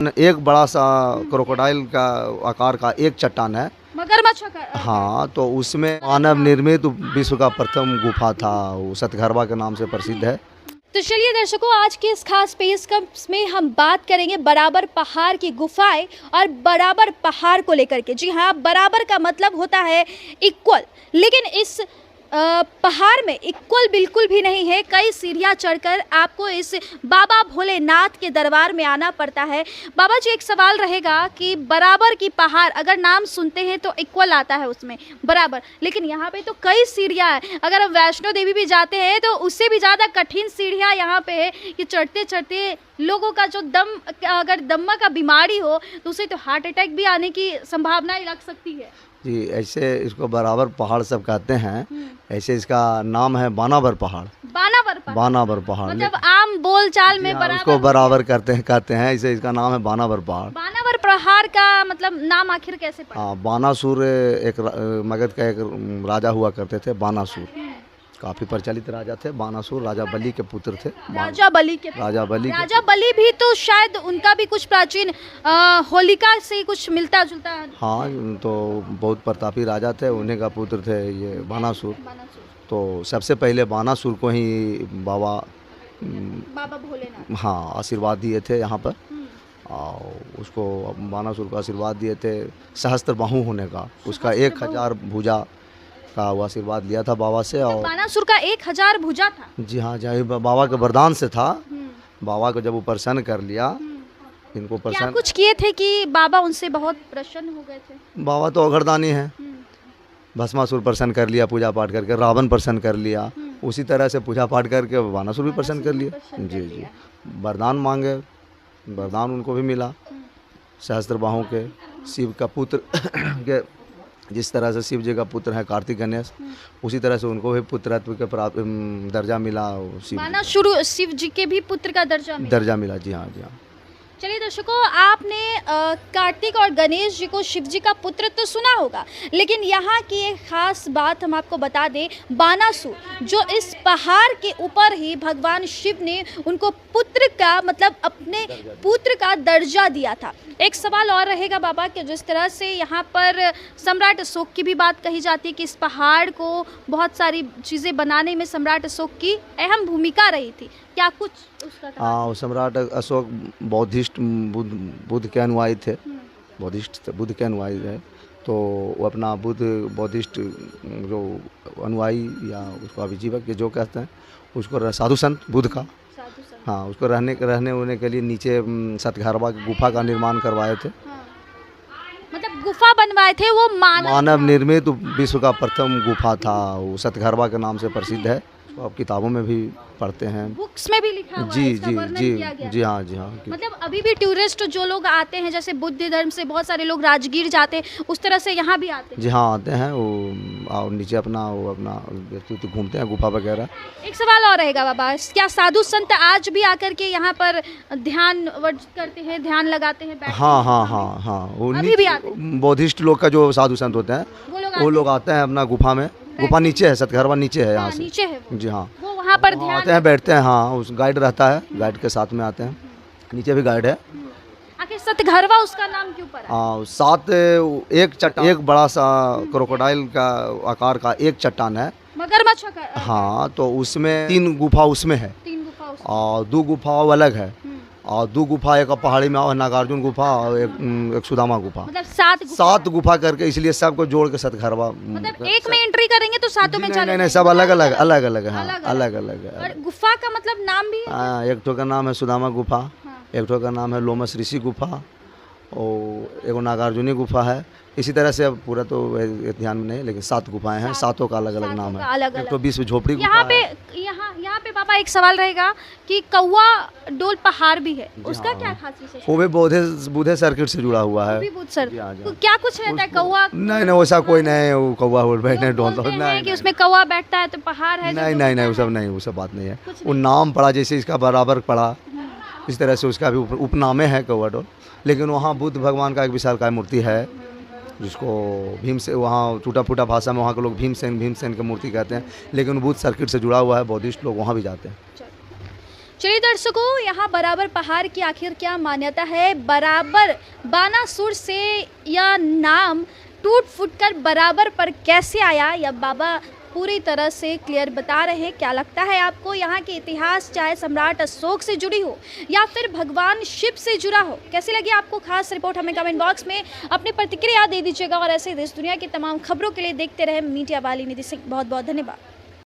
एक बड़ा सा क्रोकोडाइल का आकार का एक चट्टान है, मगरमच्छ का। हाँ, तो उसमें मानव निर्मित विश्व का प्रथम गुफा था, वो सतघरवा के नाम से प्रसिद्ध है। तो चलिए दर्शकों, आज के इस खास पेश में हम बात करेंगे बराबर पहाड़ की गुफाएं और बराबर पहाड़ को लेकर के। जी हाँ, बराबर का मतलब होता है इक्वल, लेकिन इस पहाड़ में इक्वल बिल्कुल भी नहीं है। कई सीढ़ियाँ चढ़कर आपको इस बाबा भोलेनाथ के दरबार में आना पड़ता है। बाबा जी, एक सवाल रहेगा कि बराबर की पहाड़, अगर नाम सुनते हैं तो इक्वल आता है उसमें बराबर, लेकिन यहाँ पे तो कई सीढ़ियाँ हैं। अगर हम वैष्णो देवी भी जाते हैं तो उससे भी ज़्यादा कठिन सीढ़ियाँ यहाँ पे है कि चढ़ते चढ़ते लोगों का जो अगर दम्मा का बीमारी हो तो उसे तो हार्ट अटैक भी आने की संभावना ही लग सकती है। जी, ऐसे इसको बराबर पहाड़ सब कहते हैं। ऐसे इसका नाम है बानावर पहाड़। बानावर पहाड़ मतलब आम बोलचाल में हाँ, बराबर उसको बराबर कहते हैं। ऐसे इसका नाम है बानावर पहाड़। बानावर पहाड़ का मतलब नाम आखिर कैसे पड़ा? हाँ, बानासुर एक मगध का एक राजा हुआ करते थे, बानासुर। काफी प्रचलित राजा थे बानासुर, राजा बलि के पुत्र थे। राजा बलि भी तो शायद उनका भी कुछ प्राचीन होलिका से कुछ मिलता जुलता। हाँ, तो बहुत प्रतापी राजा थे, उन्हीं का पुत्र थे ये बानासुर। तो सबसे पहले बानासुर को ही बाबा भोलेनाथ हाँ आशीर्वाद दिए थे यहाँ पर, और उसको बानासुर को आशीर्वाद दिए थे सहस्त्र बाहु होने का। उसका 1000 भुजा का वो आशीर्वाद लिया था बाबा से। और बानासुर का 1000 भुजा था? जी हाँ, जय बाबा के वरदान से था। बाबा को जब वो प्रसन्न कर लिया, इनको क्या प्रसन्न कुछ किए थे कि बाबा उनसे बहुत प्रसन्न हो गए थे? बाबा तो अघरदानी है। भस्मासुर प्रसन्न कर लिया पूजा पाठ करके, रावण प्रसन्न कर लिया, उसी तरह से पूजा पाठ करके बानासुर भी प्रसन्न कर लिया। जी, वरदान मांगे, वरदान उनको भी मिला। सहस्त्र बाहों के शिव का पुत्र के, जिस तरह से शिव जी का पुत्र है कार्तिक गणेश, उसी तरह से उनको भी पुत्रत्व के दर्जा मिला। बानासुर शिव जी के भी पुत्र का दर्जा मिला। जी हाँ, जी हाँ। चलिए दर्शकों, आपने कार्तिक और गणेश जी को शिव जी का पुत्र तो सुना होगा, लेकिन यहाँ की एक खास बात हम आपको बता दें। बानासुर, जो इस पहाड़ के ऊपर ही भगवान शिव ने उनको पुत्र का मतलब अपने पुत्र का दर्जा दिया था। एक सवाल और रहेगा बाबा कि जिस तरह से यहाँ पर सम्राट अशोक की भी बात कही जाती है कि इस पहाड़ को बहुत सारी चीज़ें बनाने में सम्राट अशोक की अहम भूमिका रही थी, क्या कुछ उसका? हाँ, सम्राट अशोक बौद्धिस्ट बुद्ध के अनुयायी थे। बौद्धिस्ट बुद्ध के अनुयायी है, तो वो अपना बौद्धिस्ट जो अनुयायी या उसको अभिजीवक के जो कहते हैं, उसको साधु संत बुद्ध का, हाँ, उसको रहने होने के लिए नीचे सतघरवा की गुफा का निर्माण करवाए थे। मतलब गुफा बनवाए थे, वो मानव निर्मित विश्व का प्रथम गुफा था, वो सतघरवा के नाम से प्रसिद्ध है। तो आप किताबों में भी पढ़ते हैं, बुक्स में भी लिखा हुआ है, इसका वर्णन किया गया है। जी हाँ, जी हाँ। मतलब अभी भी टूरिस्ट जो लोग आते हैं, जैसे बुद्ध धर्म से बहुत सारे लोग राजगीर जाते हैं, उस तरह से यहाँ भी आते हैं। जी हाँ, आते हैं वो, और नीचे अपना घूमते हैं गुफा वगैरह। एक सवाल और रहेगा बाबा, क्या साधु संत आज भी आकर के यहाँ पर ध्यान करते हैं, ध्यान लगाते हैं? हाँ, बौद्धिस्ट लोग का जो साधु संत होते हैं वो लोग आते हैं अपना गुफा में। गुफा नीचे है, सतघरवा नीचे है, यहाँ से नीचे है वो। जी हाँ, वो वहाँ पर आते हैं, बैठते हैं। हाँ, उस गाइड रहता है, गाइड के साथ में आते हैं। नीचे भी गाइड है। आखिर सतघरवा उसका नाम क्यों पड़ा? हाँ, एक बड़ा सा क्रोकोडाइल का आकार का एक चट्टान है, मगरमच्छ का। हाँ, तो उसमें 3 गुफा उसमें है, और 2 गुफा अलग है, और 2 गुफा, एक पहाड़ी में और नागार्जुन गुफा और एक सुदामा गुफा, मतलब 7 गुफा करके, इसलिए सबको जोड़ के सतघरवा। मतलब एक में एंट्री करेंगे तो सातों में चले? नहीं, सब अलग अलग है। हाँ, अलग है। और गुफा का मतलब नाम भी? हाँ, एक ठो का नाम है सुदामा गुफा, एक ठो का नाम है लोमस ऋषि गुफा, और एक नागार्जुनी गुफा है। इसी तरह से अब पूरा तो ध्यान में नहीं, लेकिन 7 गुफाएं हैं, 7 का अलग अलग नाम है। एक तो 20 झोपड़ी यहाँ पे बाबा एक सवाल रहेगा कि कौवा डोल पहाड़ भी है, उसका क्या खासियत है? वो भी बुद्धे सर्किट से जुड़ा हुआ है। तो क्या कुछ रहता है कौवा? नहीं, वैसा कोई नहीं, वो कौवा बैठने डोल कि उसमें कौवा बैठता है तो पहाड़ है? नहीं, वो सब बात नहीं है। वो नाम पड़ा, जैसे इसका बराबर पड़ा, इस तरह से उसका भी उपनामे है कौवा डोल। लेकिन वहाँ बुद्ध भगवान का एक विशालकाय मूर्ति है, जिसको भीम से, वहाँ टूटा फूटा भाषा में वहाँ के लोग भीमसेन की मूर्ति कहते हैं, लेकिन बुद्ध सर्किट से जुड़ा हुआ है, बौद्धिस्ट लोग वहाँ भी जाते हैं। चलिए दर्शकों, यहाँ बराबर पहाड़ की आखिर क्या मान्यता है, बराबर बानासुर से यह नाम टूट फूट कर बराबर पर कैसे आया, यह बाबा पूरी तरह से क्लियर बता रहे हैं। क्या लगता है आपको यहाँ के इतिहास चाहे सम्राट अशोक से जुड़ी हो या फिर भगवान शिव से जुड़ा हो, कैसी लगी आपको खास रिपोर्ट, हमें कमेंट बॉक्स में अपनी प्रतिक्रिया दे दीजिएगा। और ऐसे देश दुनिया की तमाम खबरों के लिए देखते रहे मीडिया वाली निधि सिंह। बहुत बहुत धन्यवाद।